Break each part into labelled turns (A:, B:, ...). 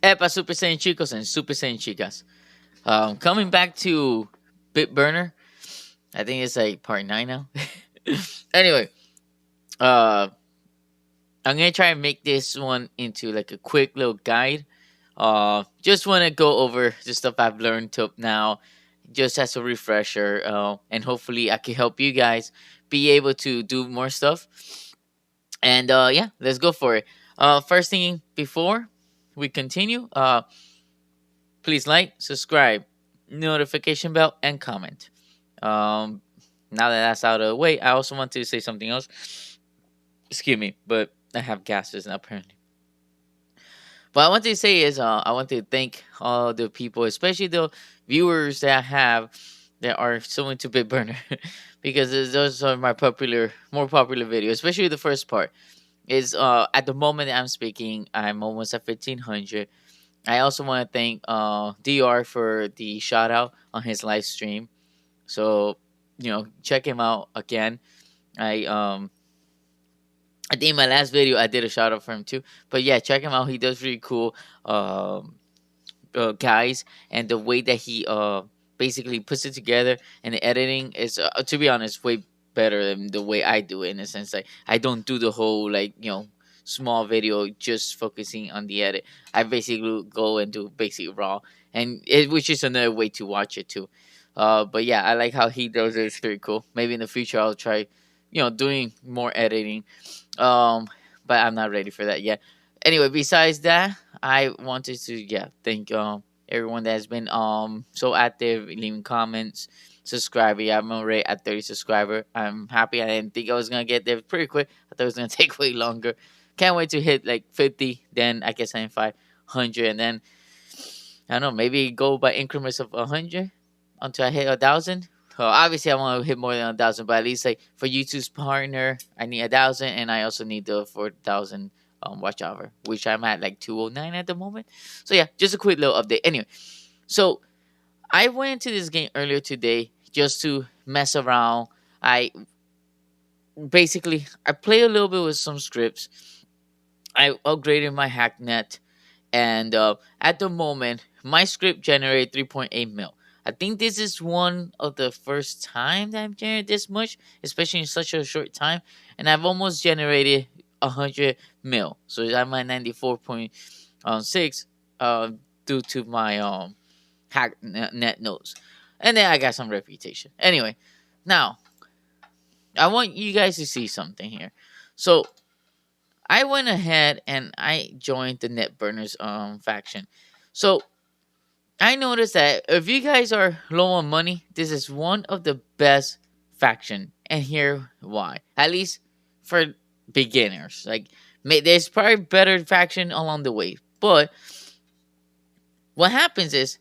A: Epa Super Saiyan Chicos and Super Saiyan Chicas. Coming back to Bitburner. I think it's like part 9 now. Anyway, uh, I'm gonna try and make this one into like a quick little guide. Just want to go over the stuff I've learned up now, just as a refresher, and hopefully I can help you guys be able to do more stuff. And yeah, let's go for it. First thing before we continue, please like, subscribe, notification bell, and comment. Um, Now that that's out of the way, I also want to say something else. Excuse me, but I have gases now apparently. What I want to say is, I want to thank all the people, especially the viewers that I have that are so into Bitburner, because those are my more popular videos, especially the first part. Is at the moment that I'm speaking, I'm almost at 1,500. I also want to thank Dr for the shout out on his live stream. So check him out again. I um I think my last video I did a shout out for him too. But yeah, check him out. He does really cool um guys, and the way that he basically puts it together and the editing is, to be honest, way better than the way I do it, in a sense like I don't do the whole like small video just focusing on the edit. I basically go and do basically raw, and which is another way to watch it too. But yeah, I like how he does it. It's very cool. Maybe in the future I'll try doing more editing, um, but I'm not ready for that yet. Anyway, besides that, I wanted to thank everyone that has been so active, leaving comments, subscribing. I'm already at 30 subscriber. I'm happy. I didn't think I was gonna get there pretty quick. I thought it was gonna take way longer. Can't wait to hit like 50, then I guess 75, 100, and then I don't know, maybe go by increments of 100 until I hit 1,000. Well, obviously, I want to hit more than 1,000, but at least like for YouTube's partner, I need 1,000, and I also need the 4,000 watch hour, which I'm at like 209 at the moment. So yeah, just a quick little update. Anyway, so I went into this game earlier today just to mess around. I I play a little bit with some scripts. I upgraded my hacknet, and at the moment my script generated 3.8 mil. I think this is one of the first time that I've generated this much, especially in such a short time, and I've almost generated 100 mil, so I'm at 94.6 due to my hack net nodes, and then I got some reputation. Anyway, now I want you guys to see something here. So I went ahead and I joined the Netburners faction. So I noticed that if you guys are low on money, this is one of the best faction, and here why. At least for beginners. Like there's probably better faction along the way, but what happens is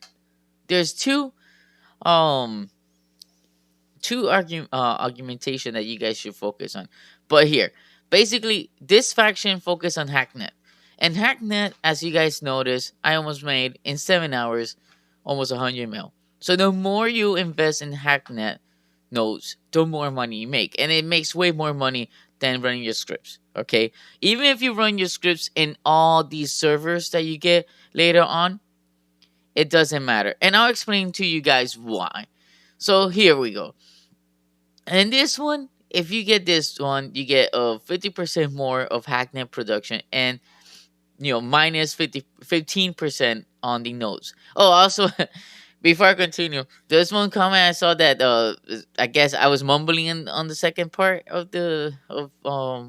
A: there's um argumentation that you guys should focus on. But here, basically, this faction focus on Hacknet. And Hacknet, as you guys notice, I almost made in 7 hours almost 100 mil. So the more you invest in Hacknet nodes, the more money you make. And it makes way more money than running your scripts. Okay? Even if you run your scripts in all these servers that you get later on, it doesn't matter. And I'll explain to you guys why. So here we go. And this one, if you get this one, you get 50% more of hacknet production, and minus 15% on the nodes. Oh, also, before I continue, there's one comment I saw that I guess I was mumbling on the second part of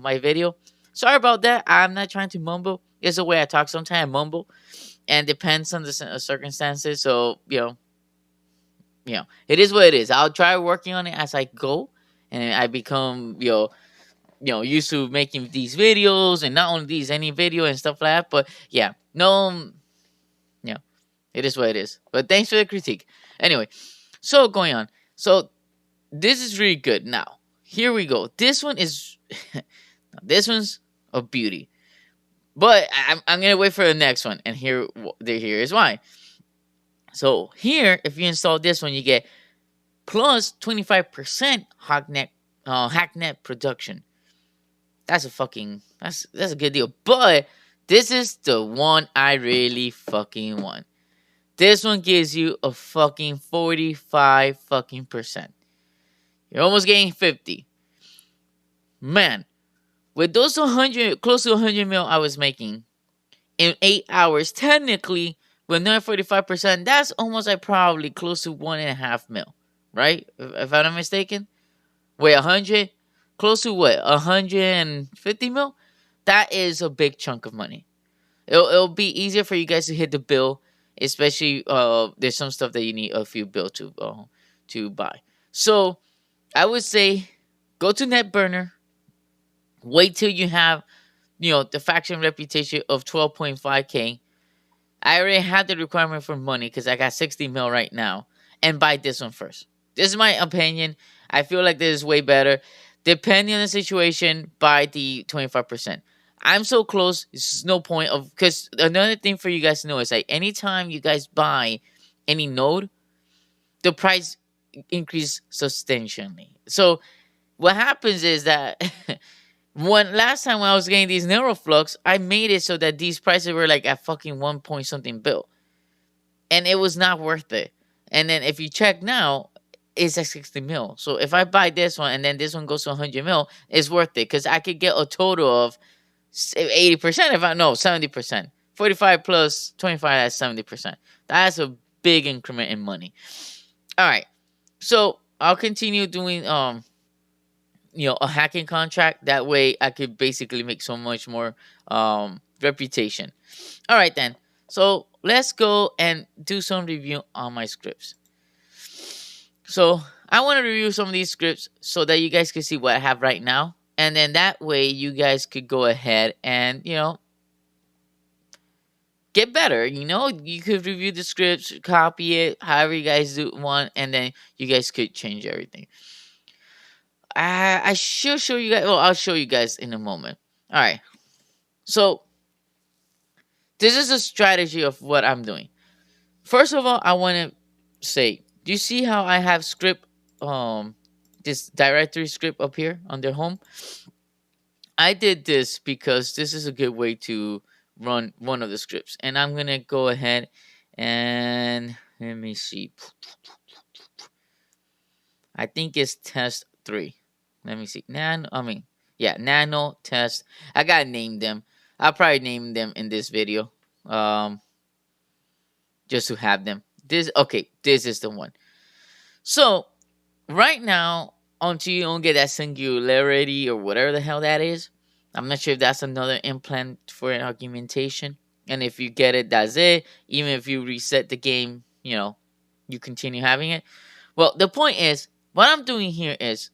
A: my video. Sorry about that. I'm not trying to mumble. It's the way I talk. Sometimes I mumble, and depends on the circumstances. So it is what it is. I'll try working on it as I go, and I become used to making these videos, and not only these, any video and stuff like that. But yeah, no, yeah, it is what it is. But thanks for the critique. Anyway, so going on. So this is really good. Now here we go. This one is this one's a beauty. But I'm gonna wait for the next one, and here is why. So here, if you install this one, you get plus 25% hacknet production. That's a good deal. But This is the one I really fucking want. This one gives you a fucking 45 fucking percent. You're almost getting 50. Man, with those 100, close to 100 mil I was making in 8 hours, technically, with another 45%, that's almost like probably close to 1.5 mil, right? If I'm not mistaken. Wait, 100? Close to what? 150 mil? That is a big chunk of money. It'll be easier for you guys to hit the bill, especially there's some stuff that you need a few bill to buy. So I would say go to Netburner. Wait till you have the faction reputation of 12.5k. I already have the requirement for money because I got 60 mil right now, and buy this one first. This is my opinion. I feel like this is way better. Depending on the situation, buy the 25%. I'm so close. It's no point of, because another thing for you guys to know is like anytime you guys buy any node, the price increase substantially. So what happens is that when last time when I was getting these Neuroflux, I made it so that these prices were like at fucking 1 point something bill, and it was not worth it. And then if you check now, it's at 60 mil. So if I buy this one and then this one goes to 100 mil, it's worth it because I could get a total of 80%. If I no 70%, 45 plus 25, that's 70%. That's a big increment in money. All right, so I'll continue doing a hacking contract. That way I could basically make so much more reputation. All right then, so let's go and do some review on my scripts. So I want to review some of these scripts so that you guys can see what I have right now, and then that way you guys could go ahead and get better. You could review the scripts, copy it however you guys do want, and then you guys could change everything. I should show you guys. Well, I'll show you guys in a moment. All right. So this is a strategy of what I'm doing. First of all, I want to say, do you see how I have script, this directory script up here under home? I did this because this is a good way to run one of the scripts, and I'm gonna go ahead and let me see. I think it's test 3. Let me see. Nano test. I gotta name them. I'll probably name them in this video. Just to have them. This is the one. So right now, until you don't get that singularity or whatever the hell that is, I'm not sure if that's another implant for an argumentation. And if you get it, that's it. Even if you reset the game, you continue having it. Well, the point is, what I'm doing here is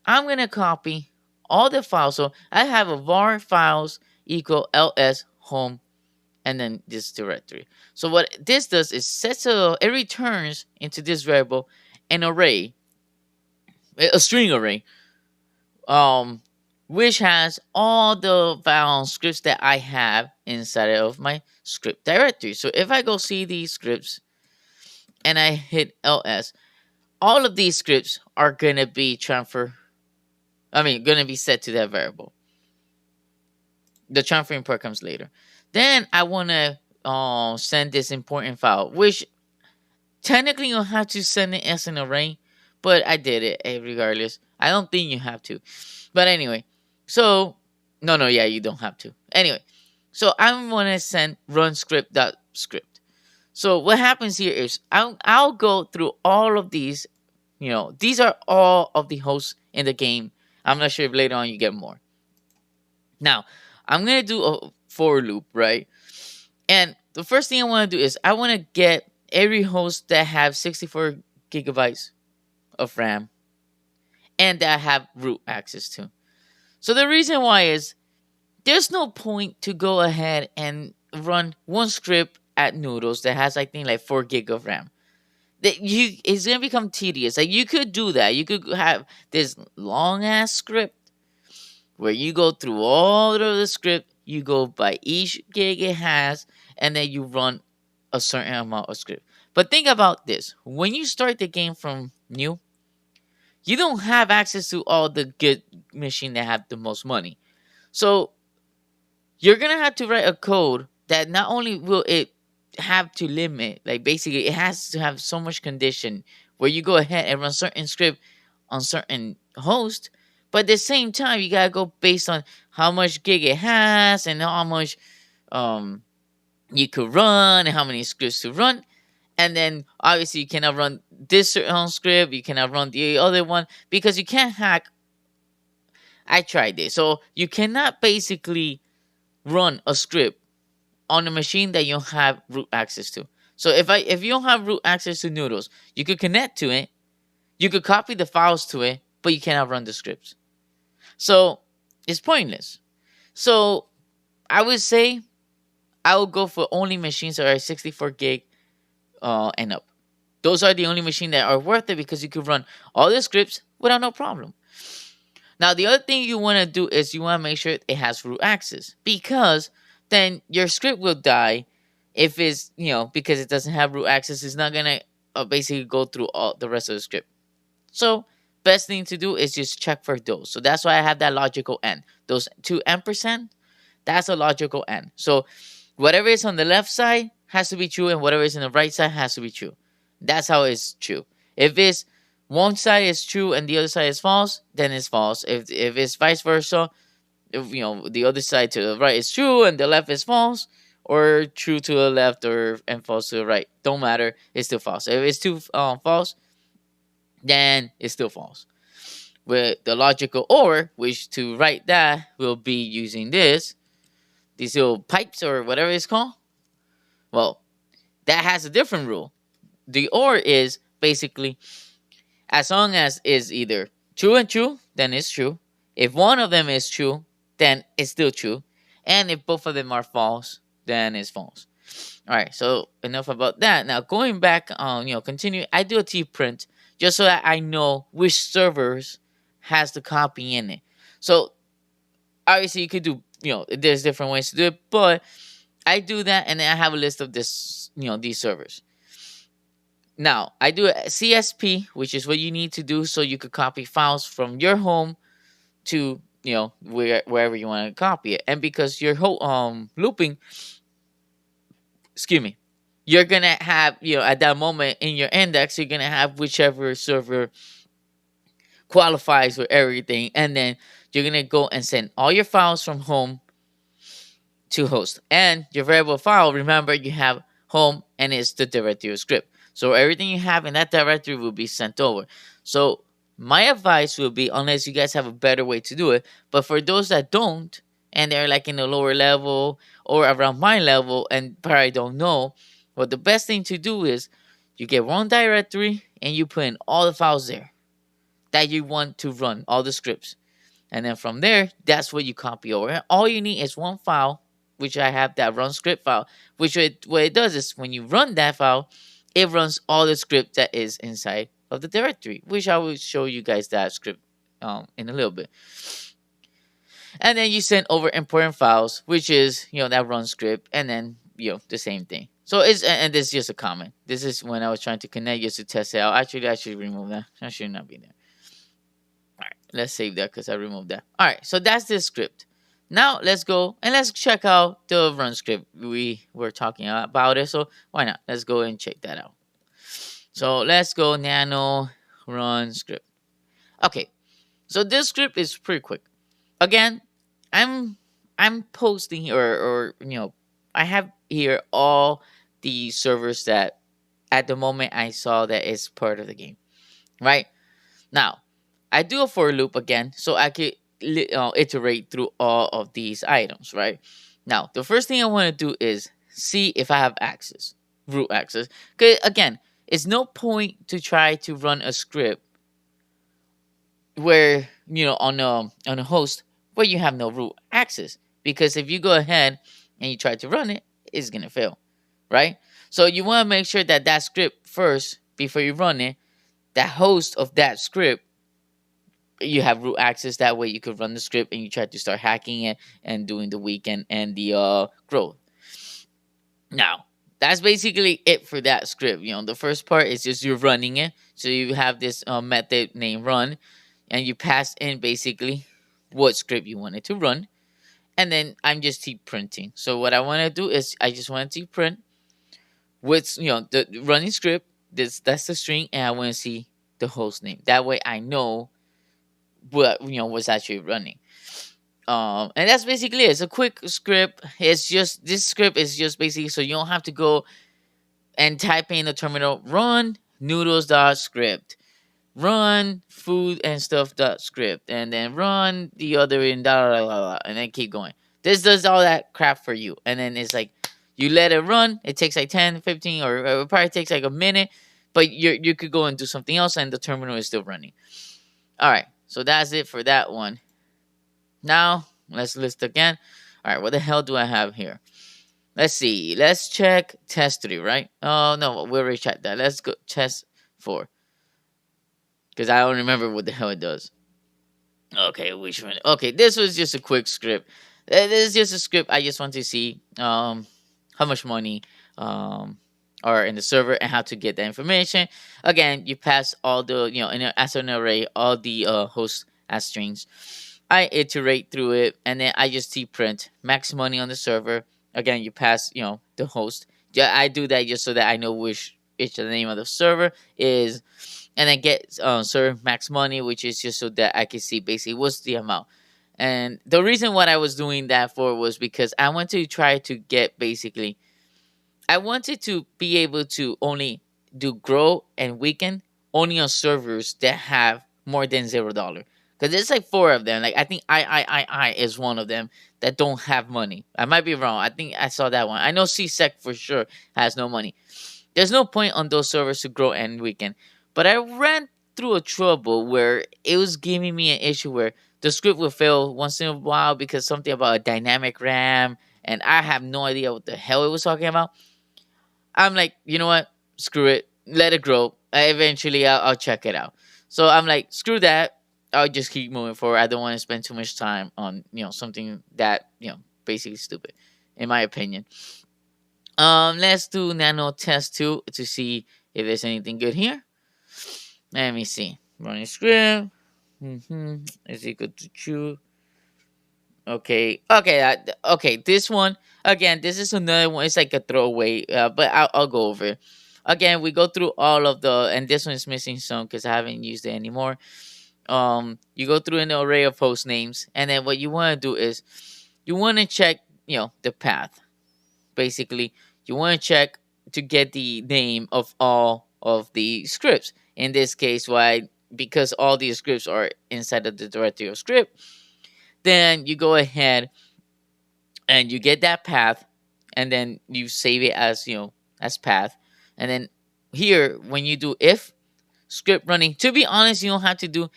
A: I'm going to copy all the files. So I have a var files equal ls home and then this directory. So what this does is it returns into this variable an array, a string array, which has all the file scripts that I have inside of my script directory. So if I go see these scripts and I hit ls, all of these scripts are gonna be gonna be set to that variable. The transferring part comes later. Then I wanna send this important file, which technically you don't have to send it as an array, but I did it regardless. I don't think you have to, but anyway. So no, yeah, you don't have to. Anyway, so I'm gonna send run script.script. So what happens here is I'll go through all of these. These are all of the hosts in the game. I'm not sure if later on you get more. Now, I'm going to do a for loop, right? And the first thing I want to do is I want to get every host that have 64 gigabytes of RAM and that have root access to. So the reason why is there's no point to go ahead and run one script at Noodles that has, I think, like 4 gig of RAM. It's gonna become tedious. Like you could do that. You could have this long ass script where you go through all of the script, you go by each gig it has, and then you run a certain amount of script. But think about this: when you start the game from new, you don't have access to all the good machine that have the most money. So you're gonna have to write a code that not only will it have to limit, like basically it has to have so much condition where you go ahead and run certain script on certain host, but at the same time you gotta go based on how much gig it has and how much um you could run and how many scripts to run. And then obviously you cannot run this certain script, you cannot run the other one because you can't hack. I tried this. So you cannot basically run a script on a machine that you don't have root access to. So if you don't have root access to Noodles, you could connect to it, you could copy the files to it, but you cannot run the scripts. So it's pointless. So I would say I would go for only machines that are 64 gig and up. Those are the only machines that are worth it because you could run all the scripts without no problem. Now, the other thing you want to do is you want to make sure it has root access because then your script will die if it's, because it doesn't have root access, it's not going to basically go through all the rest of the script. So, best thing to do is just check for those. So, that's why I have that logical end. Those two ampersand, that's a logical end. So, whatever is on the left side has to be true, and whatever is on the right side has to be true. That's how it's true. If it's one side is true and the other side is false, then it's false. If it's vice versa, if the other side to the right is true and the left is false, or true to the left and false to the right, don't matter. It's still false. If it's too false, then it's still false. With the logical or, which to write that will be using these little pipes or whatever it's called. Well, that has a different rule. The or is basically as long as is either true and true, then it's true. If one of them is true, then it's still true. And if both of them are false, then it's false. All right, so enough about that. Now going back on, continue. I do a T print just so that I know which servers has the copy in it. So obviously you could do, there's different ways to do it, but I do that and then I have a list of this, these servers. Now, I do a CSP, which is what you need to do so you could copy files from your home to, wherever you want to copy it. And because you're looping, excuse me, you're going to have, at that moment in your index, you're going to have whichever server qualifies for everything. And then you're going to go and send all your files from home to host. And your variable file, remember, you have home and it's the directory of script. So everything you have in that directory will be sent over. So my advice will be, unless you guys have a better way to do it, but for those that don't, and they're like in the lower level or around my level and probably don't know, well, the best thing to do is you get one directory and you put in all the files there that you want to run, all the scripts. And then from there, that's what you copy over. And all you need is one file, which I have that run script file, which what it does is when you run that file, it runs all the script that is inside of the directory, which I will show you guys that script in a little bit. And then you send over important files, which is, that run script, and then, the same thing. So and this is just a comment. This is when I was trying to connect just to test it out. Actually, I should remove that. I should not be there. All right, let's save that because I removed that. All right, so that's the script. Now let's go and let's check out the run script. We were talking about it, so why not? Let's go and check that out. So let's go nano run script. Okay, so this script is pretty quick. Again, I'm posting here or I have here all the servers that at the moment I saw that is part of the game. Right? Now, I do a for loop again so I could iterate through all of these items, right? Now, the first thing I want to do is see if I have access, root access. Because again, it's no point to try to run a script where on a host where you have no root access, because if you go ahead and you try to run it, it's gonna fail, right? So you want to make sure that that script first before you run it, that host of that script, you have root access. That way you could run the script and you try to start hacking it and doing the weekend and the growth. Now, that's basically it for that script. The first part is just you're running it. So you have this method named run, and you pass in basically what script you want it to run. and then I'm just keep printing. So what I want to do is I just want to print with the running script. That's the string, and I want to see the host name. That way I know what what's actually running. And that's basically it. It's a quick script. It's just this script is just basically so you don't have to go and type in the terminal run noodles dot script, run food and stuff dot script, and then run the other in and then keep going. This does all that crap for you, and then it's like you let it run. It takes like 10, 15, or it probably takes like a minute, but you could go and do something else, and the terminal is still running. All right, so that's it for that one. Now let's list again. All right, what the hell do I have here? Let's see. Let's check test 3, right? Oh no, we already checked that. Let's go test 4 because I don't remember what the hell it does. Okay, which one? Okay, this was just a quick script. This is just a script. I just want to see how much money um are in the server and how to get that information. Again, you pass all the as an array all the host as strings. I iterate through it, and then I just print max money on the server. Again, you pass the host. Yeah, I do that just so that I know which the name of the server is, and then get server max money, which is just so that I can see basically what's the amount. And the reason what I was doing that for was because I want to try to get basically I wanted to be able to only do grow and weaken only on servers that have more than $0. Because there's like four of them. Like I think I is one of them that don't have money. I might be wrong. I think I saw that one. I know CSEC for sure has no money. There's no point on those servers to grow and weaken. But I ran through a trouble where it was giving me an issue where the script would fail once in a while because something about a dynamic RAM, and I have no idea what the hell it was talking about. I'm like, you know what? Screw it. Let it grow. Eventually, I'll check it out. So I'm like, screw that. I'll just keep moving forward. I don't want to spend too much time on something that basically stupid, in my opinion. Let's do nano test 2 to see if there's anything good here. Let me see. Running script. Is equal to true. Okay. Okay. Okay. This one again. This is another one. It's like a throwaway. But I'll go over it. Again, we go through all of the, and this one is missing some because I haven't used it anymore. You go through an array of host names, and then what you want to do is you want to check, the path. Basically, you want to check to get the name of all of the scripts. In this case, why? Because all these scripts are inside of the directory of script. Then you go ahead and you get that path, and then you save it as as path. And then here, when you do if script running, to be honest, you don't have to do.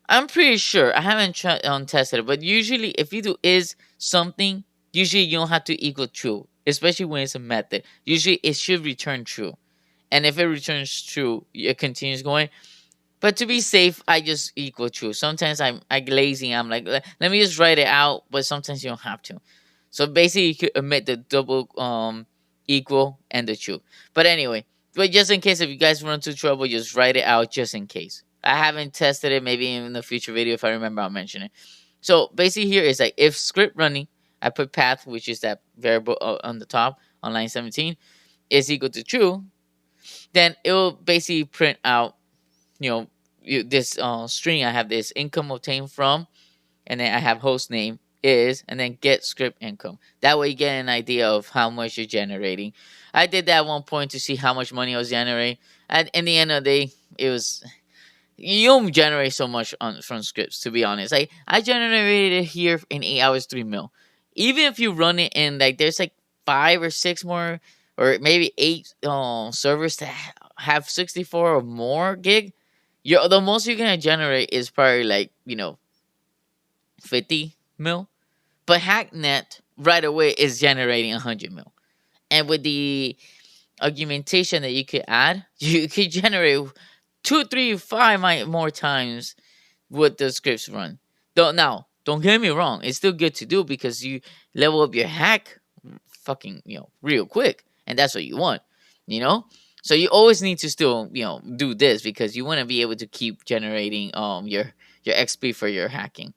A: I'm pretty sure I haven't tested it, but usually if you do is something, usually you don't have to equal true, especially when it's a method. Usually it should return true, and if it returns true, it continues going. But to be safe, I just equal true. Sometimes I lazy. I'm like, let me just write it out. But sometimes you don't have to. So basically, you could omit the double equal and the true. But anyway, but just in case if you guys run into trouble, just write it out just in case. I haven't tested it. Maybe in the future video, if I remember, I'll mention it. So basically, here is like if script running, I put path, which is that variable on the top on line 17, is equal to true. Then it will basically print out this string. I have this income obtained from, and then I have host name is, and then get script income. That way you get an idea of how much you're generating. I did that at one point to see how much money I was generating. And in the end of the day, it was, you don't generate so much from scripts, to be honest. Like I generated here in 8 hours 3 mil. Even if you run it in like there's like 5 or 6 more, or maybe 8 servers that have 64 or more gig, the most you're gonna generate is probably like 50 mil. But Hacknet right away is generating 100 mil, and with the augmentation that you could add, you could generate 2, 3, 5 more times what the scripts run. Don't get me wrong, it's still good to do because you level up your hack fucking real quick, and that's what you want, you know. So you always need to still do this because you want to be able to keep generating your XP for your hacking.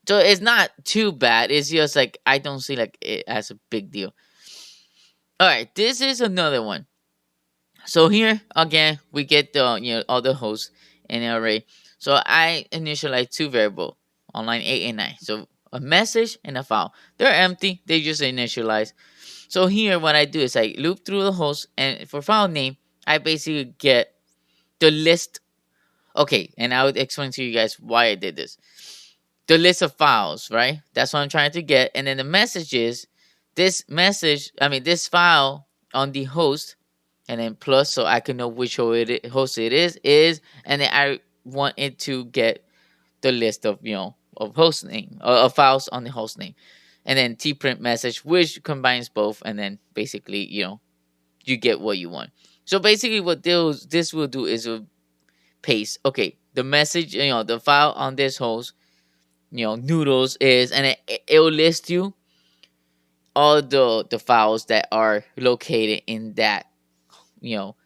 A: So it's not too bad. It's just like I don't see like it as a big deal. All right, this is another one. So here again, we get the all the hosts in an array. So I initialize two variable on line 8 and 9. So a message and a file. They're empty. They just initialize. So here, what I do is I loop through the host, and for file name, I basically get the list. Okay, and I would explain to you guys why I did this. The list of files, right? That's what I'm trying to get. And then the message is this message. I mean, this file on the host and then plus so I can know which host it is, and then I want it to get the list of of host name of files on the host name, and then tprint message which combines both, and then basically you get what you want. So basically what this will do is will paste the message, the file on this host, noodles is, and it will list you all the files that are located in that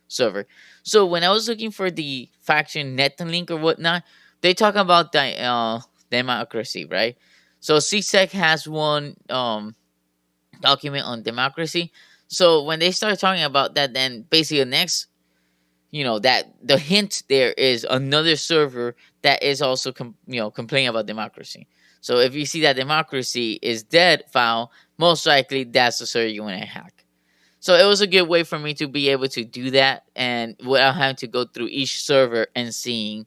A: server. So when I was looking for the faction net link or whatnot, they talk about the democracy, right? So csec has one document on democracy. So when they start talking about that, then basically the next, that the hint there is another server that is also complaining about democracy. So if you see that democracy is dead file, most likely that's the server you want to hack. So it was a good way for me to be able to do that, and without having to go through each server and seeing,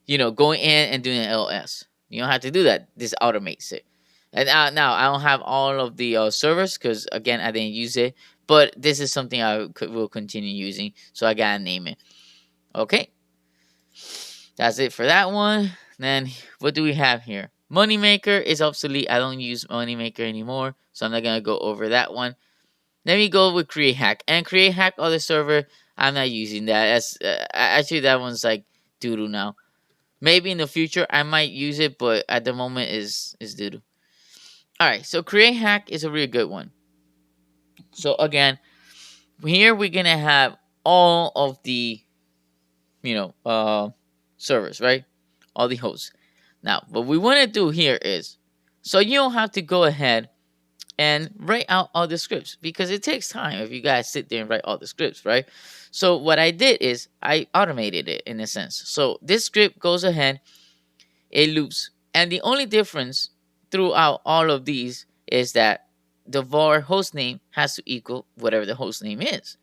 A: going in and doing an LS. You don't have to do that. This automates it. And now I don't have all of the servers because again I didn't use it, but this is something will continue using. So I gotta name it. Okay, that's it for that one. Then what do we have here? Moneymaker is obsolete. I don't use Moneymaker anymore, so I'm not gonna go over that one. Let me go with create hack, and create hack other server. I'm not using that. That's actually that one's like doo doo now. Maybe in the future I might use it, but at the moment is doo doo. All right, so create hack is a really good one. So again, here we're gonna have all of the servers, right? All the hosts. Now, what we want to do here is, so you don't have to go ahead and write out all the scripts because it takes time if you guys sit there and write all the scripts, right? So what I did is I automated it in a sense. So this script goes ahead, it loops, and the only difference throughout all of these is that the var host name has to equal whatever the host name is.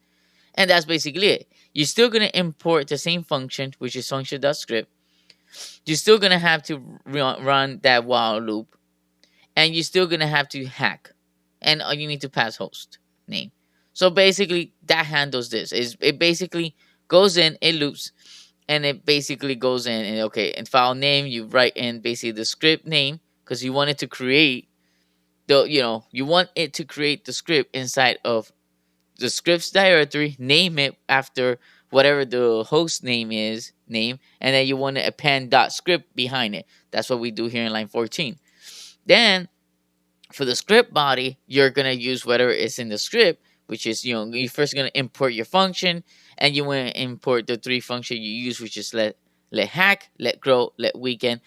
A: And that's basically it. You're still going to import the same function, which is function.script. You're still going to have to run that while loop, and you're still going to have to hack, and you need to pass host name. So basically that handles this. It basically goes in, it loops, and it basically goes in and and file name, you write in basically the script name because you want it to create you want it to create the script inside of the scripts directory, name it after whatever the host name is, and then you want to append .script behind it. That's what we do here in line 14. Then for the script body, you're gonna use whatever is in the script, which is you're first gonna import your function, and you want to import the three function you use, which is let hack, let grow, let weaken,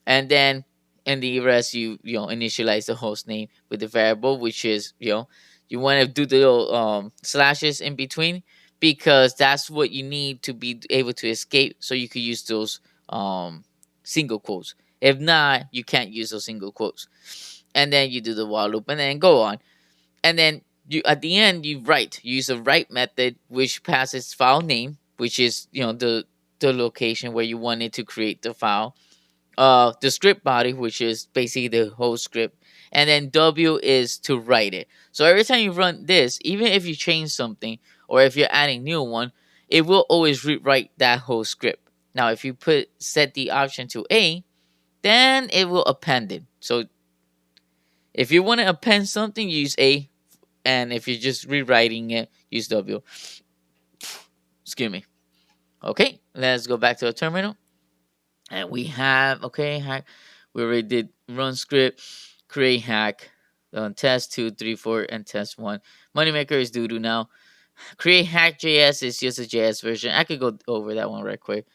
A: and then in the rest you initialize the host name with the variable, which is you want to do the little slashes in between because that's what you need to be able to escape, so you can use those single quotes. If not, you can't use those single quotes. And then you do the while loop and then go on. And then you at the end you use a write method which passes file name, which is the location where you want it to create the file. The script body, which is basically the whole script, and then W is to write it. So every time you run this, even if you change something or if you're adding new one, it will always rewrite that whole script. Now if you set the option to A, then it will append it. So if you want to append something, use A, and if you're just rewriting it, use W. Excuse me. Okay, let's go back to the terminal. And we have, hack. We already did run script, create hack, test 2, 3, 4, and test 1. Moneymaker is doo doo now. Create hack JS is just a JS version. I could go over that one right quick.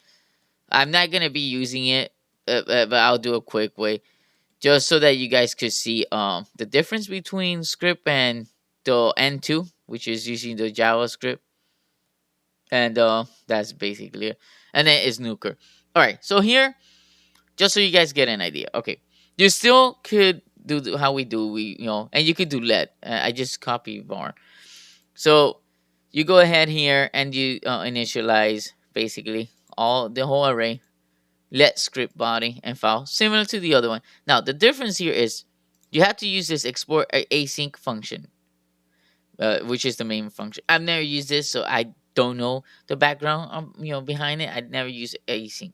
A: I'm not going to be using it, but I'll do a quick way. just so that you guys could see the difference between script and the N2, which is using the JavaScript, and that's basically it. And then it's Nuker. All right, so here, just so you guys get an idea. Okay, you still could do how we do, and you could do let. I just copy var. So you go ahead here and you initialize basically all the whole array, let script body and file, similar to the other one. Now the difference here is you have to use this export async function, which is the main function. I've never used this, so I don't know the background, behind it. I'd never use async.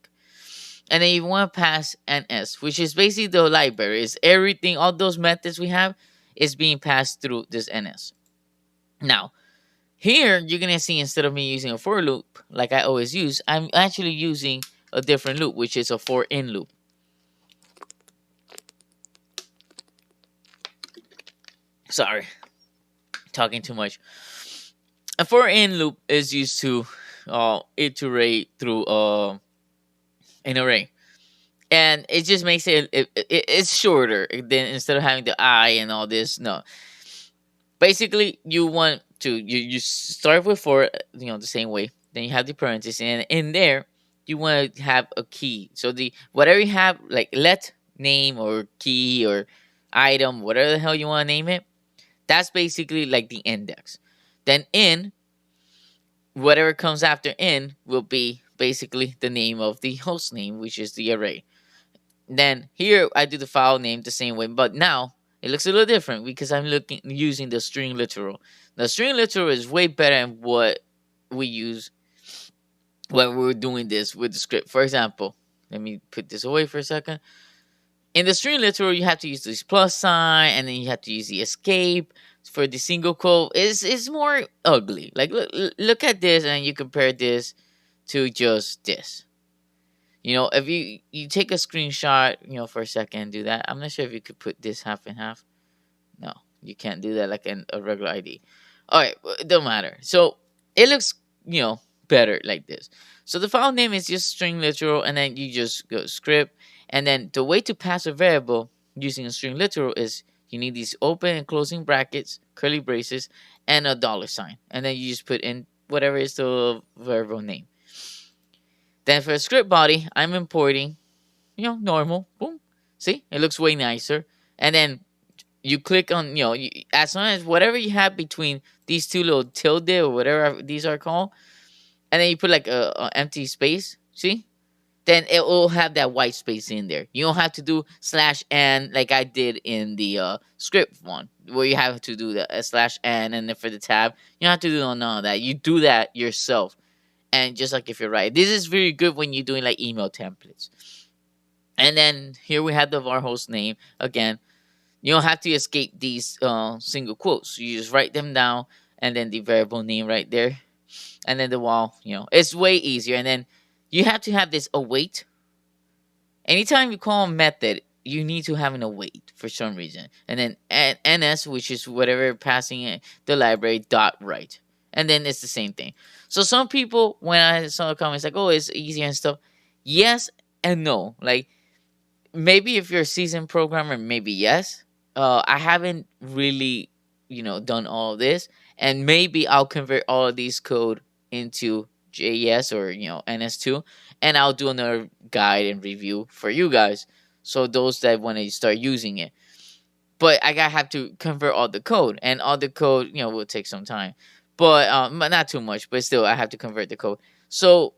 A: And then you want to pass ns, which is basically the library. Is everything, all those methods we have, is being passed through this ns. Now, here you're gonna see instead of me using a for loop like I always use, I'm actually using a different loop, which is a for in loop. Sorry, talking too much. A for in loop is used to iterate through an array, and it just makes it's shorter than instead of having the I and all this. No, basically you want to you start with for, the same way. Then you have the parentheses, and in there you want to have a key. So the whatever you have, like let name or key or item, whatever the hell you want to name it, that's basically like the index. Then in, whatever comes after in will be basically the name of the host name, which is the array. Then here I do the file name the same way, but now it looks a little different because I'm looking using the string literal. The string literal is way better than what we use when we're doing this with the script. For example, let me put this away for a second. In the string literal, you have to use this plus sign, and then you have to use the escape for the single quote. It's more ugly. Like look at this, and you compare this to just this. If you take a screenshot, for a second, do that. I'm not sure if you could put this half and half. No, you can't do that like a regular ID. All right, it don't matter. So it looks, better like this. So the file name is just string literal, and then you just go script, and then the way to pass a variable using a string literal is you need these open and closing brackets, curly braces, and a dollar sign, and then you just put in whatever is the variable name. Then for a script body, I'm importing, normal. Boom. See, it looks way nicer. And then you click on, as long as whatever you have between these two little tilde or whatever these are called, and then you put like a empty space. See, then it will have that white space in there. You don't have to do /n like I did in the script one, where you have to do the /n, and then for the tab, you don't have to do none of that. You do that yourself. And just like if you're right, this is very good when you're doing like email templates. And then here we have the var host name again. You don't have to escape these single quotes. You just write them down, and then the variable name right there, and then the wall. It's way easier. And then you have to have this await. Anytime you call a method, you need to have an await for some reason. And then ns, which is whatever passing it, the library dot write. And then it's the same thing. So some people, when I saw the comments like, oh, it's easier and stuff. Yes and no. Like, maybe if you're a seasoned programmer, maybe yes. I haven't really, done all of this. And maybe I'll convert all of these code into JS or, NS2. And I'll do another guide and review for you guys. So those that want to start using it. But I gotta have to convert all the code. And all the code, will take some time. But not too much. But still, I have to convert the code. So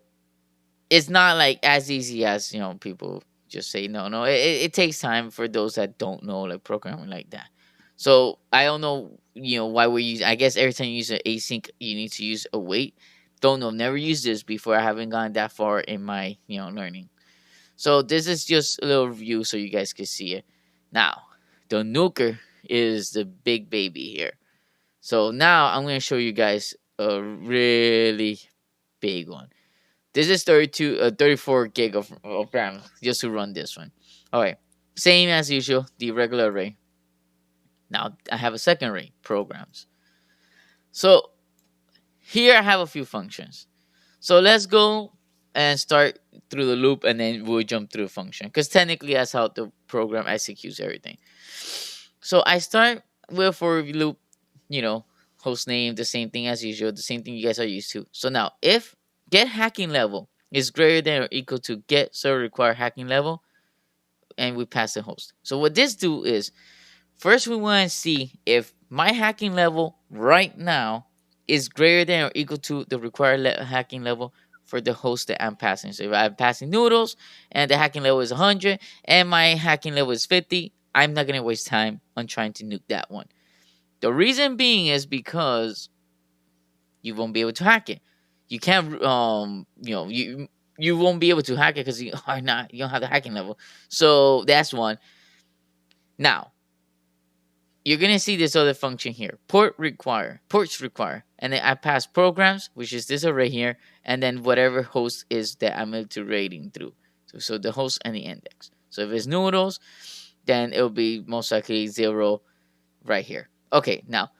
A: it's not like as easy as people just say no. It takes time for those that don't know like programming like that. So I don't know, why we use. I guess every time you use an async, you need to use await. Don't know. Never used this before. I haven't gone that far in my learning. So this is just a little review so you guys can see it. Now, the nuker is the big baby here. So now I'm gonna show you guys a really big one. This is 34 gig of RAM just to run this one. All right, same as usual, the regular array. Now I have a second array, programs. So here I have a few functions. So let's go and start through the loop, and then we'll jump through the function, because technically that's how the program executes everything. So I start with for loop, you know, host name, the same thing as usual, the same thing you guys are used to. So now if get hacking level is greater than or equal to get server required hacking level, and we pass the host. So what this do is, first we want to see if my hacking level right now is greater than or equal to the required hacking level for the host that I'm passing. So if I'm passing noodles and the hacking level is 100 and my hacking level is 50, I'm not going to waste time on trying to nuke that one. The reason being is because you won't be able to hack it. You can't, you won't be able to hack it because you don't have the hacking level. So that's one. Now, you're gonna see this other function here, ports require, and then I pass programs, which is this array here, and then whatever host is that I'm iterating through. So the host and the index. So if it's noodles, then it'll be most likely 0 right here. Okay, now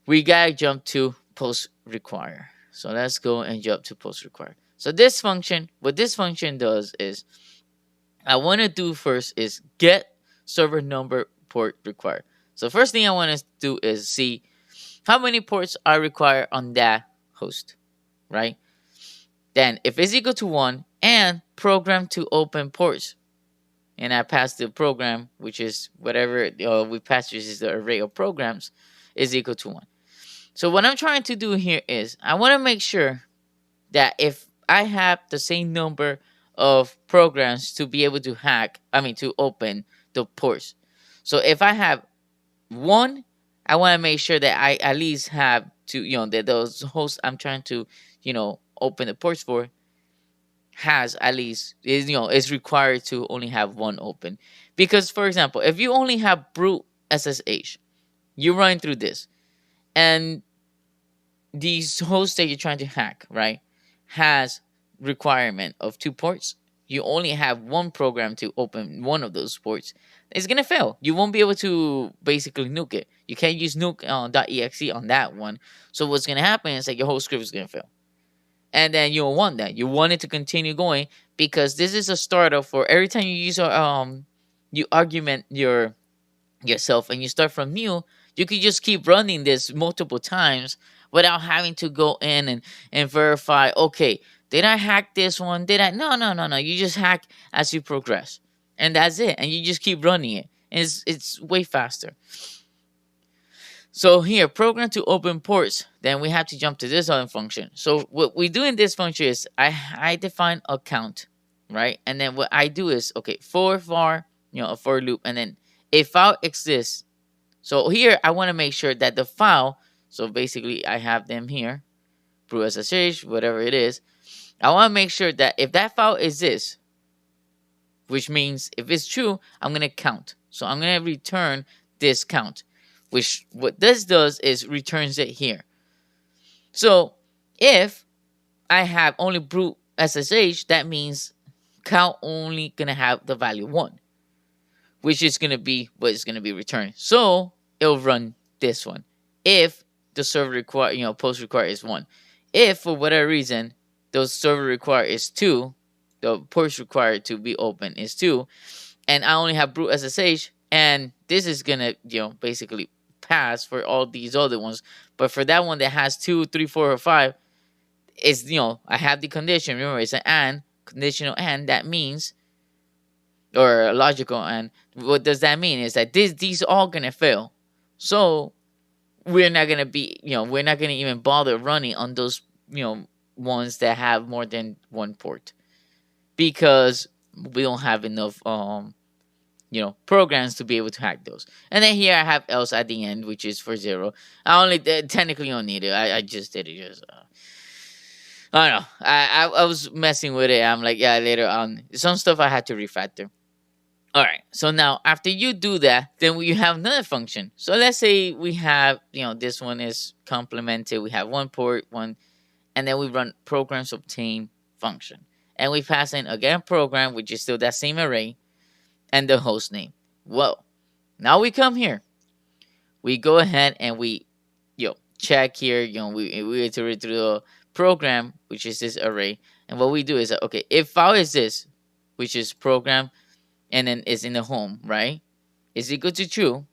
A: we gotta jump to post require. So let's go and jump to post require. So this function, what this function does is, I want to do first is get server number port required. So first thing I want to do is see how many ports are required on that host, right? Then if it's equal to 1 and program to open ports, and I pass the program, which is whatever we pass, which is the array of programs, is equal to 1. So what I'm trying to do here is I want to make sure that if I have the same number of programs to be able to to open the ports. So if I have 1, I want to make sure that I at least have to, that those hosts I'm trying to, open the ports for has at least is required to only have 1 open. Because for example, if you only have brute SSH, you run through this, and these hosts that you're trying to hack, right, has requirement of 2 ports. You only have 1 program to open one of those ports. It's gonna fail. You won't be able to basically nuke it. You can't use nuke .exe on that one. So what's gonna happen is that your whole script is gonna fail, and then you don't want that. You want it to continue going, because this is a startup for every time you use you argument yourself and you start from new, you could just keep running this multiple times without having to go in and verify, okay, did I hack this one? Did I? No. You just hack as you progress. And that's it. And you just keep running it. And it's way faster. So here, program to open ports, then we have to jump to this other function. So what we do in this function is I define a count, right? And then what I do is, okay, for var, a for loop, and then a file exists. So here I want to make sure that the file, so basically I have them here, brew SSH, whatever it is. I want to make sure that if that file exists, which means if it's true, I'm going to count. So I'm going to return this count, which what this does is returns it here. So if I have only brute SSH, that means count only going to have the value 1, which is going to be what is going to be returned. So it'll run this one. If the server require, post require is 1. If for whatever reason the server require is 2, the ports required to be open is 2, and I only have brute SSH, and this is going to, basically pass for all these other ones. But for that one that has 2, 3, 4, or 5, is, I have the condition. Remember, it's an and, conditional and. That means, or a logical and. What does that mean? Is that these all gonna fail. So we're not gonna be, we're not gonna even bother running on those, ones that have more than 1 port, because we don't have enough programs to be able to hack those. And then here I have else at the end, which is for 0. I only technically don't need it. I just did it just. I don't know. I was messing with it. I'm like, yeah, later on, some stuff I had to refactor. All right. So now after you do that, then you have another function. So let's say we have, this one is complemented. We have 1 port, and then we run programs obtain function. And we pass in again program, which is still that same array, and the host name. Well, now we come here. We go ahead and we check here. We iterate through the program, which is this array. And what we do is that, okay, if file is this, which is program, and then is in the home, right? Is equal to true,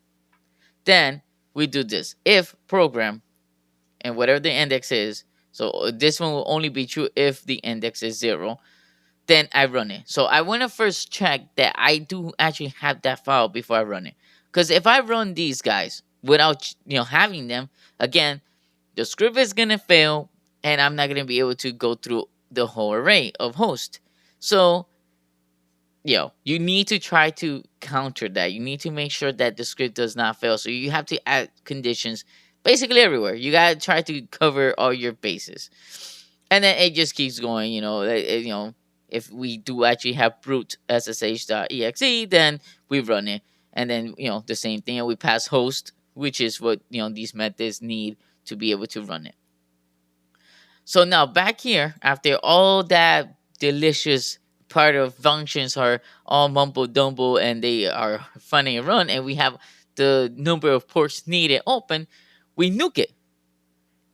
A: then we do this. If program and whatever the index is, so this one will only be true if the index is 0, then I run it. So I want to first check that I do actually have that file before I run it. Because if I run these guys without having them, again, the script is gonna fail, and I'm not gonna be able to go through the whole array of hosts. So you need to try to counter that. You need to make sure that the script does not fail. So you have to add conditions basically everywhere. You gotta try to cover all your bases, and then it just keeps going. If we do actually have root ssh.exe, then we run it, and then the same thing. And we pass host, which is what these methods need to be able to run it. So now back here, after all that delicious part of functions are all mumbo jumbo and they are funny to run, and we have the number of ports needed open, we nuke it.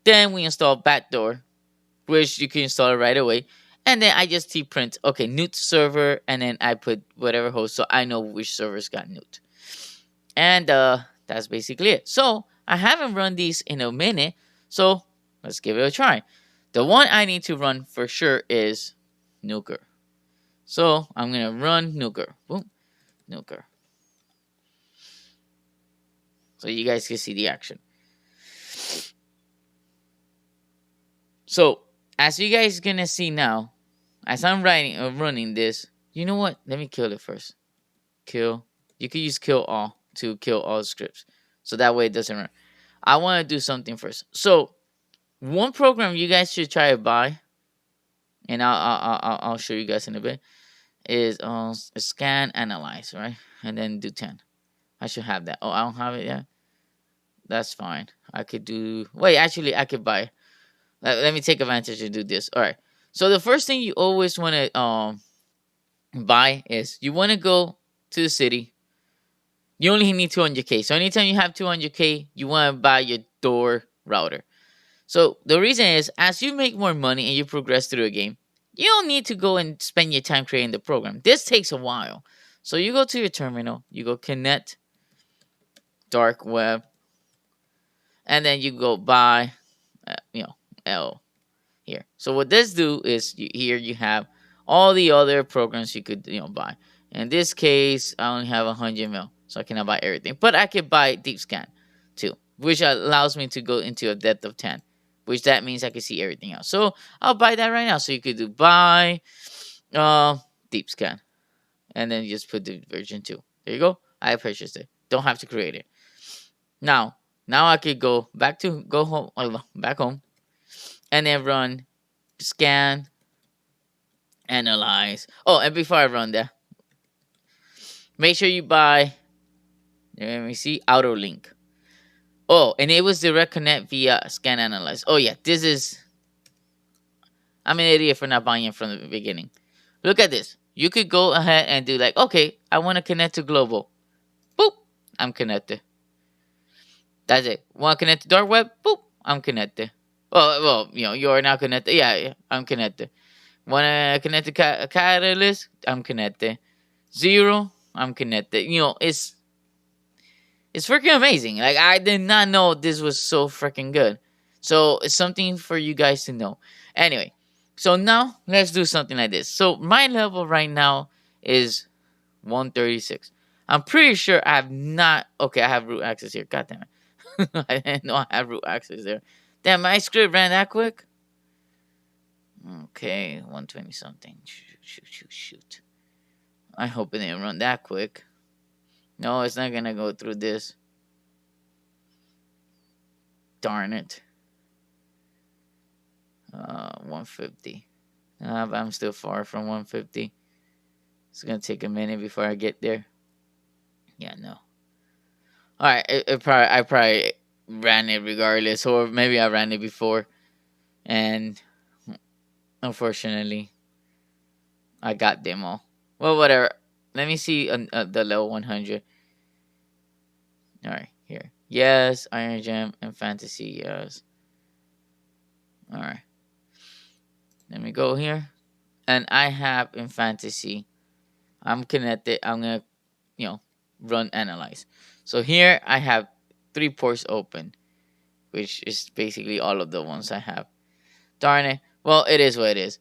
A: Then we install backdoor, which you can install it right away. And then I just print, okay, newt server, and then I put whatever host so I know which servers got newt. And that's basically it. So I haven't run these in a minute, so let's give it a try. The one I need to run for sure is nuker. So I'm gonna run nuker. Boom, nuker. So you guys can see the action. So as you guys gonna see now, as I'm running this, you know what? Let me kill it first. Kill. You can use kill all to kill all scripts, so that way it doesn't run. I want to do something first. So one program you guys should try to buy, and I'll show you guys in a bit, is scan analyze, right? And then do 10. I should have that. Oh, I don't have it yet. That's fine. I could do. Wait, actually, I could buy. Let me take advantage and do this. All right. So the first thing you always want to buy is you want to go to the city. You only need 200k. So anytime you have 200k, you want to buy your door router. So the reason is, as you make more money and you progress through a game, you don't need to go and spend your time creating the program. This takes a while. So you go to your terminal, you go connect dark web, and then you go buy, L here. So what this do is here you have all the other programs you could buy. In this case, I only have 100 mil, so I cannot buy everything. But I could buy deep scan too, which allows me to go into a depth of 10, which that means I can see everything else. So I'll buy that right now. So you could do buy deep scan, and then you just put the version 2. There you go. I purchased it. Don't have to create it. Now I could go back to back home, and then run scan analyze. Oh, and before I run that, make sure you buy. Let me see, auto link. Oh, enables direct connect via scan analyze. Oh yeah, this is. I'm an idiot for not buying it from the beginning. Look at this. You could go ahead and do like, okay, I want to connect to global. Boop, I'm connected. That's it. Want to connect to dark web? Boop, I'm connected. Well, you are now connected. Yeah, I'm connected. Want to connect to Catalyst? I'm connected. 0, I'm connected. It's freaking amazing. Like, I did not know this was so freaking good. So it's something for you guys to know. Anyway, so now let's do something like this. So my level right now is 136. I'm pretty sure I have not. Okay, I have root access here. God damn it. I didn't know I have root access there. Damn, my script ran that quick. Okay, 120 something. Shoot. I hope it didn't run that quick. No, it's not gonna go through this. Darn it. 150. But I'm still far from 150. It's gonna take a minute before I get there. Yeah, no. Alright, I probably ran it regardless, or maybe I ran it before, and unfortunately, I got them all. Well, whatever. Let me see the level 100. Alright, here. Yes, Iron Gem and Fantasy, yes. Alright. go here, and I have in fantasy. I'm connected. I'm gonna, you know, run analyze. So here I have 3 ports open, which is basically all of the ones I have. Darn it. Well, it is what it is.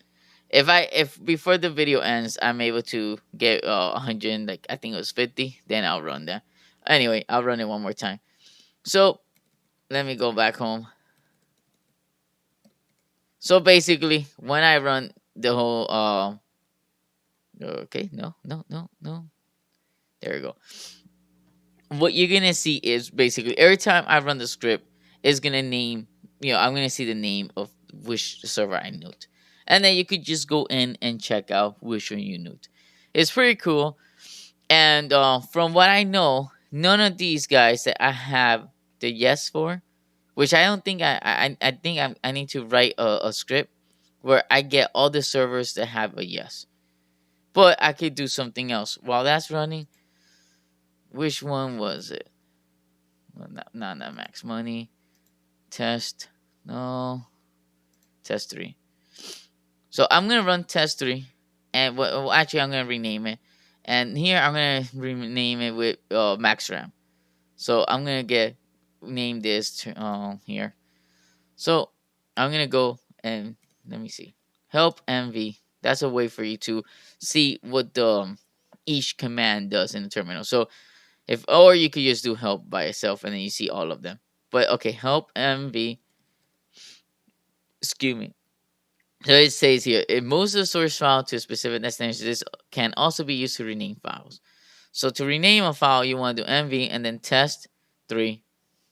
A: If before the video ends, I'm able to get 100, like I think it was 50, then I'll run that. Anyway, I'll run it one more time. So let me go back home. So basically, when I run the whole okay, no. There we go. What you're gonna see is basically every time I run the script, it's gonna name, I'm gonna see the name of which server I nuked. And then you could just go in and check out which one you nuked. It's pretty cool. And from what I know, none of these guys that I have the yes for, which I don't think I think I need to write a script where I get all the servers that have a yes. But I could do something else while that's running. Which one was it? Well, not that max money. Test. No. Test 3. So I'm going to run test 3. And well, actually, I'm going to rename it. And here, I'm going to rename it with max RAM. So I'm going to name this here. So I'm going to go and let me see. Help MV. That's a way for you to see what the each command does in the terminal. So or you could just do help by itself and then you see all of them. But okay, help MV. Excuse me. So it says here, it moves the source file to a specific destination. This can also be used to rename files. So to rename a file, you want to do MV and then test 3,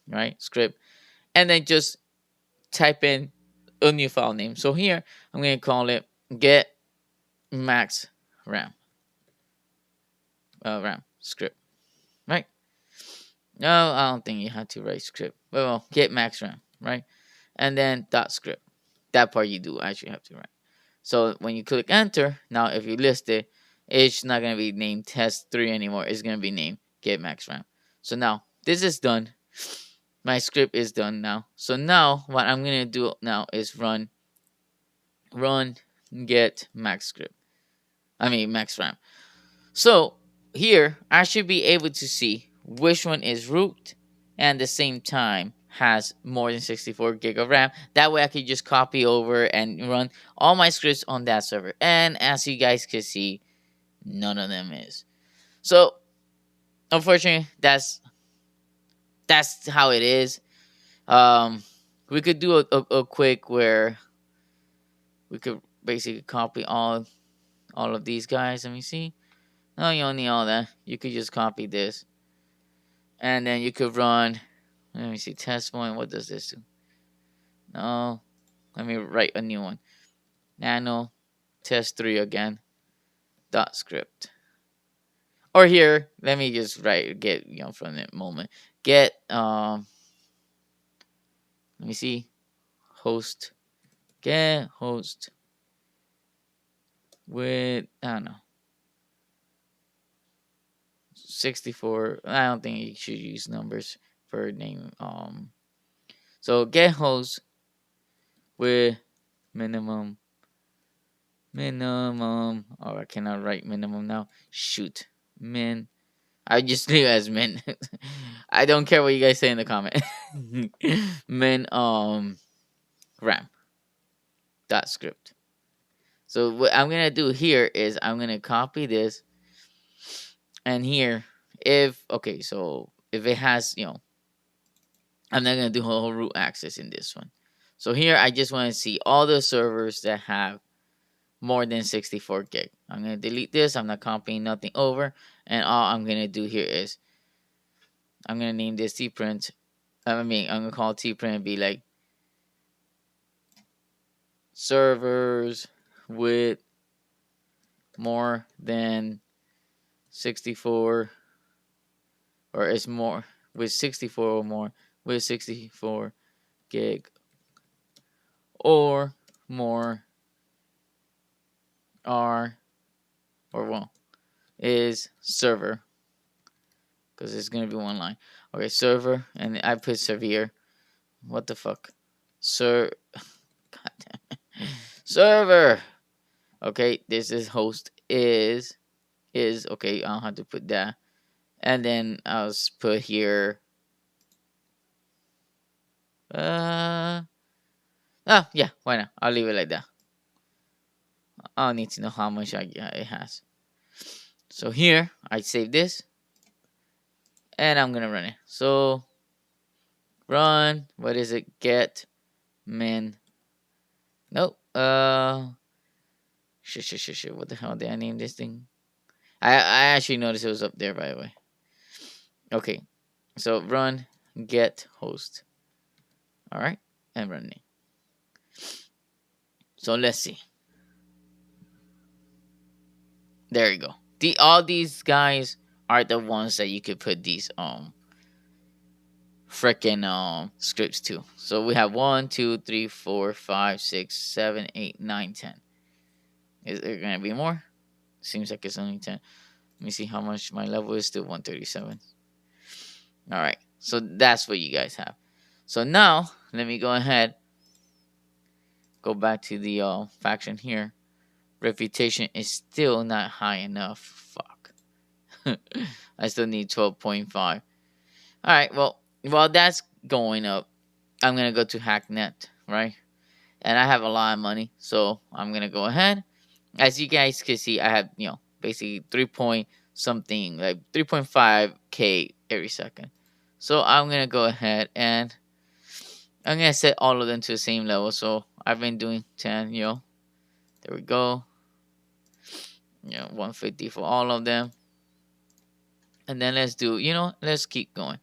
A: right? Script. And then just type in a new file name. So here, I'm going to call it get max RAM. RAM script, right? No, I don't think you have to write script. Well, get max RAM, right? And then dot script. That part you do actually have to write. So when you click enter, now if you list it, it's not going to be named test 3 anymore. It's going to be named get max RAM. So now this is done. My script is done now. So now what I'm going to do now is run get max script. Max RAM. So here I should be able to see which one is root and at the same time has more than 64 gig of RAM. That way I could just copy over and run all my scripts on that server. And as you guys can see, none of them is. So unfortunately, that's how it is. We could do a quick where we could basically copy all of these guys. Let me see. No, you don't need all that. You could just copy this. And then you could run. Let me see. Test point. What does this do? No. Let me write a new one. Nano test 3 again. Dot script. Or here, let me just get from the moment. Get let me see. Host. Get host with I don't know. 64. I don't think you should use numbers for name. So get host with minimum. Oh, I cannot write minimum now. Shoot. Min. I just leave it as min. I don't care what you guys say in the comment. Min RAM dot script. So what I'm gonna do here is I'm gonna copy this, and here so if it has I'm not gonna do whole root access in this one. So here I just want to see all the servers that have more than 64 gig. I'm going to delete this. I'm not copying nothing over. And all I'm going to do here is I'm going to name this tprint. I'm going to call tprint and be like servers with more than 64 or is more with 64 or more with 64 gig or more is server, because it's gonna be one line. Okay, server, and I put severe. What the fuck, God damn it. Server Okay, this is host is okay. I'll have to put that, and then put here. Uh, yeah, why not? I'll leave it like that. I'll need to know how much it has. So here I save this, and I'm gonna run it. So run. What is it? Get min. Nope. Shit. What the hell did I name this thing? I actually noticed it was up there, by the way. Okay. So run get host. All right, and running. So let's see. There you go. All these guys are the ones that you could put these freaking scripts to. So we have 1, 2, 3, 4, 5, 6, 7, 8, 9, 10. Is there gonna be more? Seems like it's only 10. Let me see how much my level is. Still 137. All right. So that's what you guys have. So now let me go ahead. Go back to the faction here. Reputation is still not high enough. Fuck. I still need 12.5. All right. Well, while that's going up, I'm gonna go to Hacknet, right? And I have a lot of money, so I'm gonna go ahead. As you guys can see, I have basically 3 point something like 3.5k every second. So I'm gonna go ahead and I'm gonna set all of them to the same level. So I've been doing 10. There we go. 150 for all of them. And then let's keep going.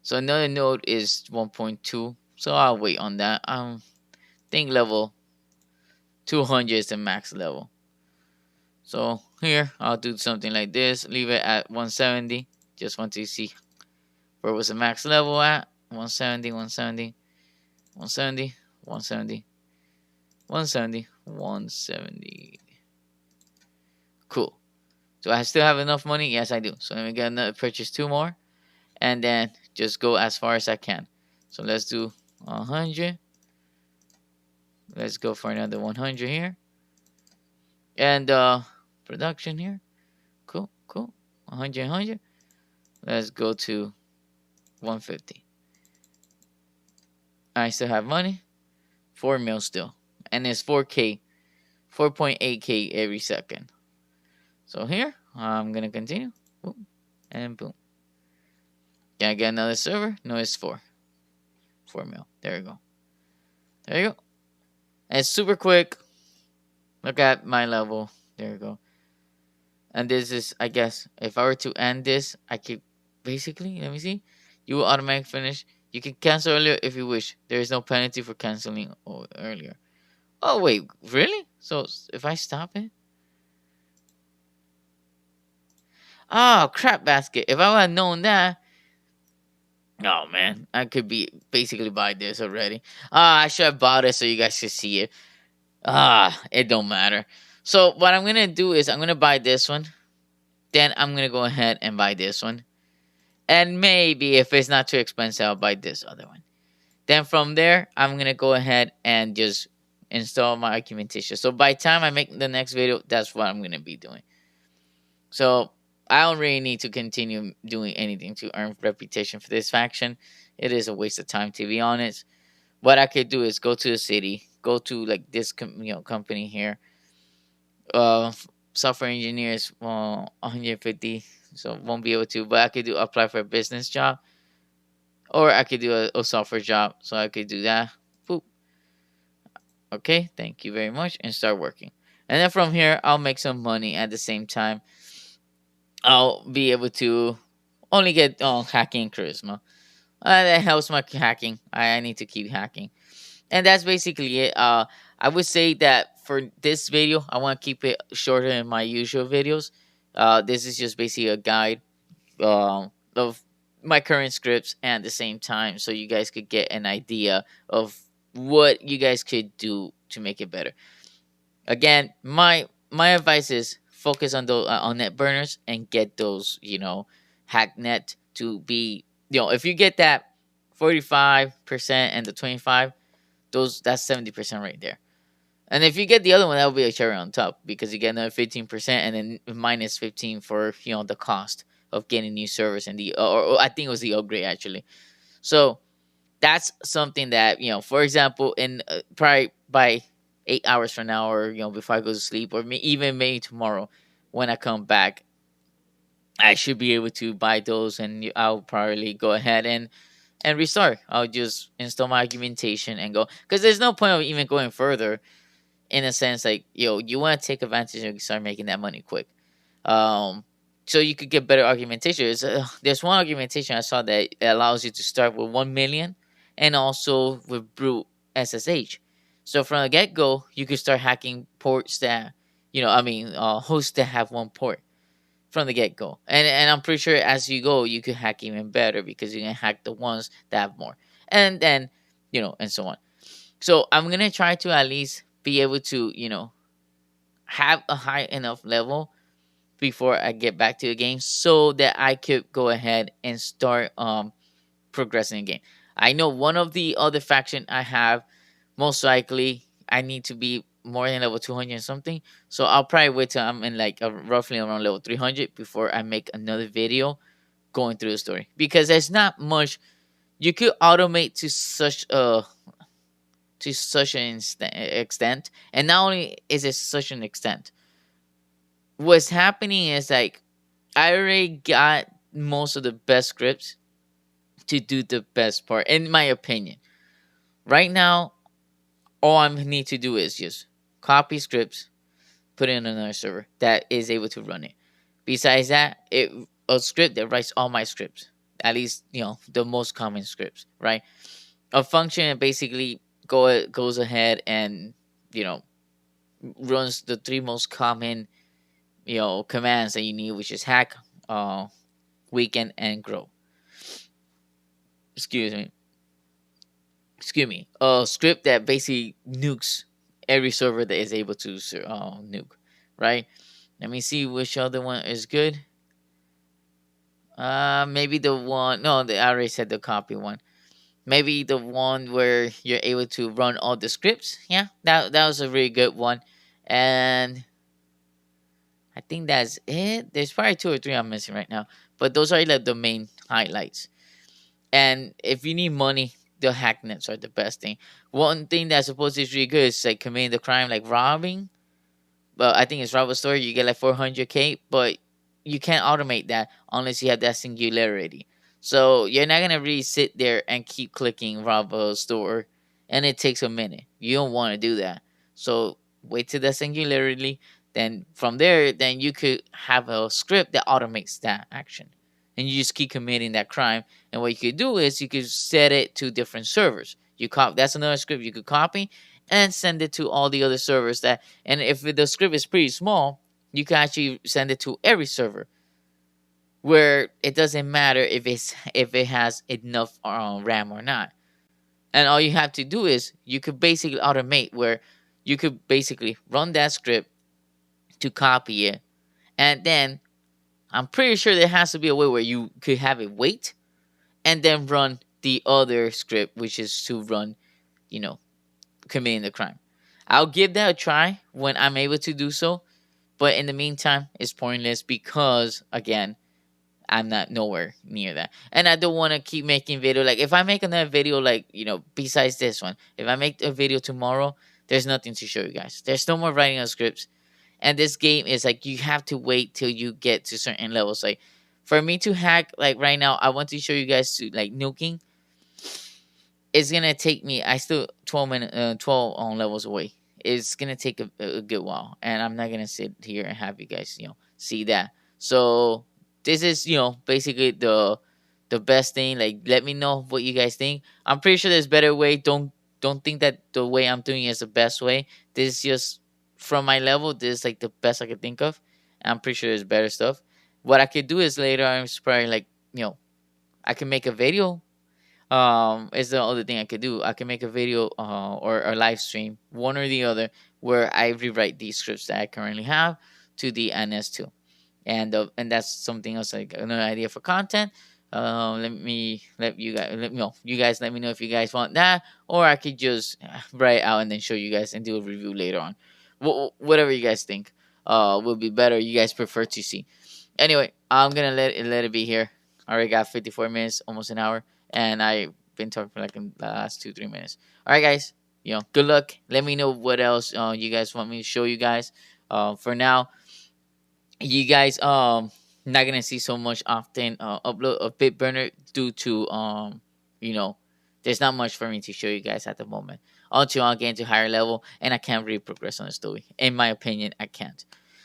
A: So another node is 1.2. So I'll wait on that. Think level 200 is the max level. So here I'll do something like this. Leave it at 170. Just want to see where was the max level at. 170, 170, 170, 170, 170, 170. Cool. Do I still have enough money? Yes, I do. So let me get another purchase 2 more. And then just go as far as I can. So let's do 100. Let's go for another 100 here. And production here. Cool. 100, 100. Let's go to 150. I still have money. 4 mil still. And it's 4K. 4.8K every second. So here, I'm going to continue. Boom. And boom. Can I get another server? No, it's 4. 4 mil. There you go. There you go. And it's super quick. Look at my level. There you go. And this is, I guess, if I were to end this, I could basically, let me see. You will automatically finish. You can cancel earlier if you wish. There is no penalty for canceling earlier. Oh, wait, really? So if I stop it? Oh, crap basket. If I would have known that, oh, man, I could be basically buy this already. I should have bought it so you guys could see it. It don't matter. So what I'm going to do is I'm going to buy this one. Then I'm going to go ahead and buy this one. And maybe if it's not too expensive, I'll buy this other one. Then from there, I'm going to go ahead and just install my documentation. So by the time I make the next video, that's what I'm going to be doing. So I don't really need to continue doing anything to earn reputation for this faction. It is a waste of time, to be honest. What I could do is go to the city, go to like this company here. Uh, Software engineers, 150, so won't be able to. But I could apply for a business job, or I could do a software job. So I could do that. Boop. Okay, thank you very much, and start working. And then from here, I'll make some money at the same time. I'll be able to only get hacking and charisma. That helps my hacking. I need to keep hacking. And that's basically it. I would say that for this video, I want to keep it shorter than my usual videos. This is just basically a guide of my current scripts and at the same time, so you guys could get an idea of what you guys could do to make it better. Again, my advice is focus on those on net burners and get those hack net to be if you get that 45% and the 25, that's 70% right there. And if you get the other one, that will be a cherry on top because you get another 15% and then minus 15 for the cost of getting new servers and the or I think it was the upgrade actually. So that's something that for example, in probably by 8 hours from now, or before I go to sleep, or even maybe tomorrow when I come back, I should be able to buy those, and I'll probably go ahead and restart. I'll just install my argumentation and go, because there's no point of even going further, in a sense, like you want to take advantage and start making that money quick. um so you could get better argumentation. There's one argumentation I saw that allows you to start with 1 million and also with brute SSH. So from the get-go you could start hacking ports that hosts that have one port from the get-go, and I'm pretty sure as you go you could hack even better because you can hack the ones that have more, and then and so on. So I'm gonna try to at least be able to have a high enough level before I get back to the game so that I could go ahead and start progressing the game. I know one of the other faction I have, most likely I need to be more than level 200 and something. So I'll probably wait till I'm in like roughly around level 300 before I make another video going through the story, because there's not much you could automate to such an extent. And not only is it such an extent, what's happening is like I already got most of the best scripts to do the best part, in my opinion. Right now, all I need to do is just copy scripts, put it in another server that is able to run it. Besides that, a script that writes all my scripts, at least the most common scripts, right? A function that basically goes ahead and you know runs the three most common commands that you need, which is hack, weaken, and grow. Excuse me. Excuse me. A script that basically nukes every server that is able to nuke, right? Let me see which other one is good. Maybe the one. No, I already said the copy one. Maybe the one where you're able to run all the scripts. Yeah, that was a really good one, and I think that's it. There's probably two or three I'm missing right now, but those are like the main highlights. And if you need money, the hacknets are the best thing. One thing that's supposed to be really good is like committing the crime, like robbing. But I think it's rob a store. You get like 400K, but you can't automate that unless you have that singularity. So you're not gonna really sit there and keep clicking rob a store, and it takes a minute. You don't want to do that. So wait till the singularity. Then from there, then you could have a script that automates that action, and you just keep committing that crime. And what you could do is you could set it to different servers. That's another script you could copy and send it to all the other servers that. And if the script is pretty small, you can actually send it to every server, where it doesn't matter if it has enough RAM or not. And all you have to do is you could basically automate where you could basically run that script to copy it, and then I'm pretty sure there has to be a way where you could have it wait and then run the other script, which is to run, you know, committing the crime. I'll give that a try when I'm able to do so, but in the meantime, it's pointless because again, I'm not nowhere near that, and I don't want to keep making video. Like if I make another video, like besides this one, if I make a video tomorrow, there's nothing to show you guys. There's no more writing of scripts, and this game is like you have to wait till you get to certain levels. Like for me to hack, like right now, I want to show you guys to like nuking. It's gonna take me. I still 12 minutes, 12 on levels away. It's gonna take a good while, and I'm not gonna sit here and have you guys, see that. So this is, basically the best thing. Like, let me know what you guys think. I'm pretty sure there's better way. Don't think that the way I'm doing is the best way. This is just from my level. This is like the best I could think of. I'm pretty sure there's better stuff. What I could do is later, I'm probably like, I can make a video. Is the other thing I could do. I can make a video or a live stream, one or the other, where I rewrite these scripts that I currently have to the NS2, and that's something else, like another idea for content. let you guys let me know. You guys let me know if you guys want that, or I could just write it out and then show you guys and do a review later on. Whatever you guys think will be better. You guys prefer to see. Anyway, I'm gonna let it be here. I already got 54 minutes, almost an hour, and I've been talking for like in the last 2 3 minutes. All right, guys. Good luck. Let me know what else you guys want me to show you guys. For now, you guys not gonna see so much often upload of Bitburner due to you know there's not much for me to show you guys at the moment until I get into higher level and I can't really progress on the story. In my opinion, I can't.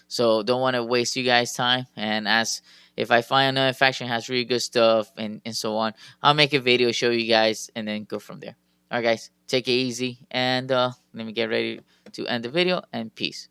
A: So don't want to waste you guys time. And as if I find another faction has really good stuff and so on, I'll make a video show you guys and then go from there. All right, guys, take it easy and let me get ready to end the video and peace.